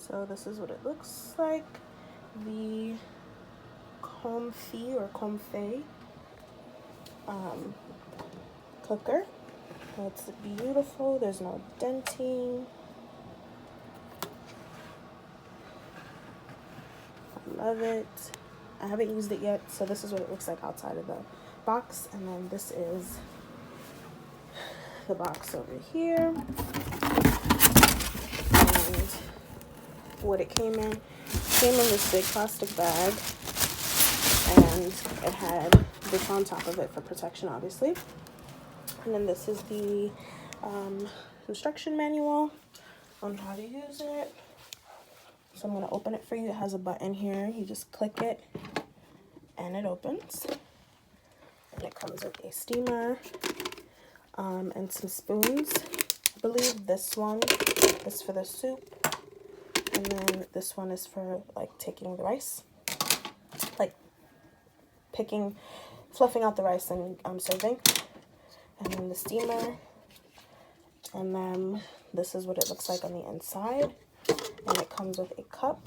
So this is what it looks like. The COMFEE cooker. It's beautiful. There's no denting. I love it. I haven't used it yet, so this is what it looks like outside of the box, and then this is the box over here. And what it came in this big plastic bag, and it had this on top of it for protection, obviously. And then this is the instruction manual on how to use it. So I'm going to open it for you. It has a button here. You just click it and it opens. And it comes with a steamer and some spoons. I believe this one is for the soup. And then this one is for like taking the rice. Like fluffing out the rice and serving. And then the steamer. And then this is what it looks like on the inside. And it comes with a cup.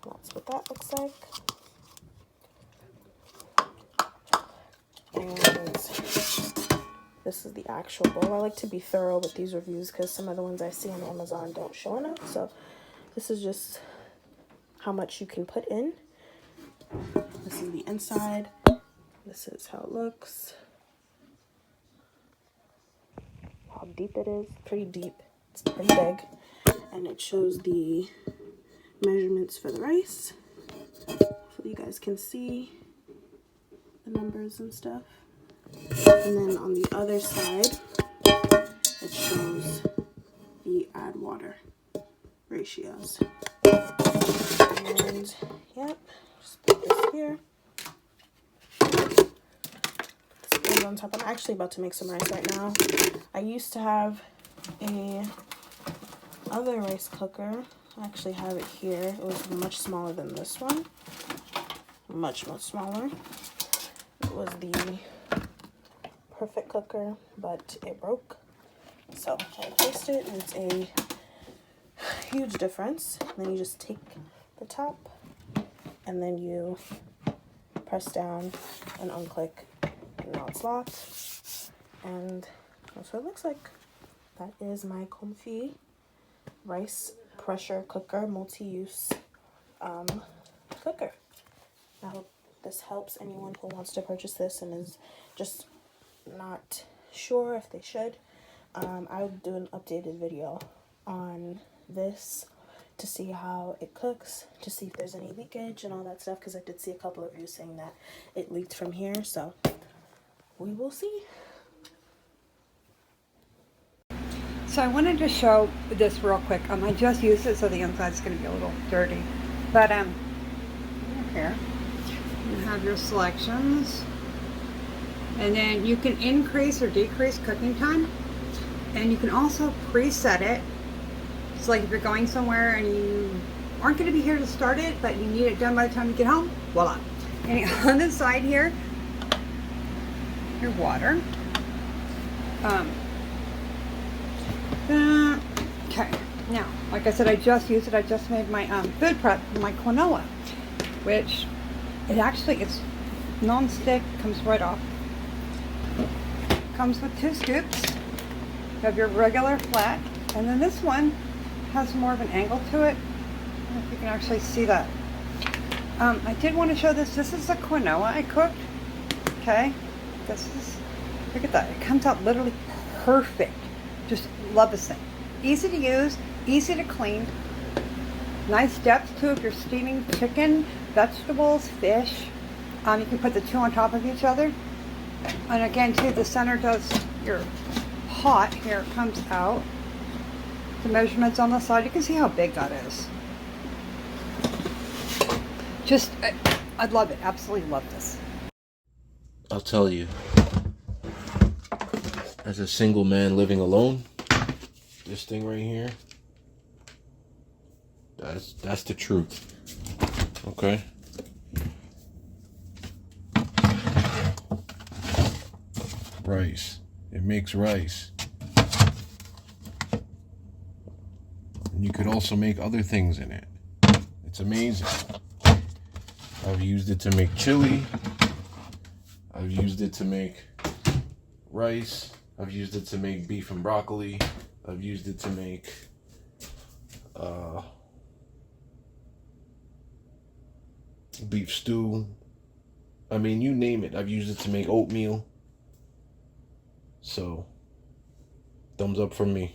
That's what that looks like. And this is the actual bowl. I like to be thorough with these reviews because some of the ones I see on Amazon don't show enough. So this is just how much you can put in. This is the inside. This is how it looks. How deep it is. Pretty deep. It's pretty big. And it shows the measurements for the rice. Hopefully you guys can see the numbers and stuff. And then on the other side, it shows the add water ratios. And yep, just put this here. Spoons on top. I'm actually about to make some rice right now. I used to have a other rice cooker. I actually have it here. It was much smaller than this one. Much smaller. It was the perfect cooker, but it broke. So I replaced it, and it's a huge difference. And then you just take the top, and then you press down and unclick, and now it's locked. And that's what it looks like. That is my COMFEE rice pressure cooker, multi-use cooker. I hope this helps anyone who wants to purchase this and is just not sure if they should. I'll do an updated video on this to see how it cooks, to see if there's any leakage and all that stuff, because I did see a couple of reviews saying that it leaked from here, so we will see. So I wanted to show this real quick. I just used it, so the inside's going to be a little dirty. But here you have your selections, and then you can increase or decrease cooking time, and you can also preset it. So like if you're going somewhere and you aren't going to be here to start it, but you need it done by the time you get home, voila. And on the side here, your water. Okay, now, like I said, I just used it. I just made my food prep, my quinoa, which it's non-stick, comes right off. Comes with 2 scoops. You have your regular flat, and then this one has more of an angle to it. I don't know if you can actually see that. I did want to show this. This is the quinoa I cooked. Okay, look at that. It comes out literally perfect. Just love this thing. Easy to use, easy to clean. Nice depth too if you're steaming chicken, vegetables, fish. You can put the 2 on top of each other. And again too, the center does your hot. Here it comes out. The measurements on the side, you can see how big that is. Just, I love it. Absolutely love this. I'll tell you, as a single man living alone, this thing right here, that's the truth. Okay? Rice. It makes rice. And you could also make other things in it. It's amazing. I've used it to make chili. I've used it to make rice. I've used it to make beef and broccoli. I've used it to make beef stew. I mean, you name it. I've used it to make oatmeal. So, thumbs up from me.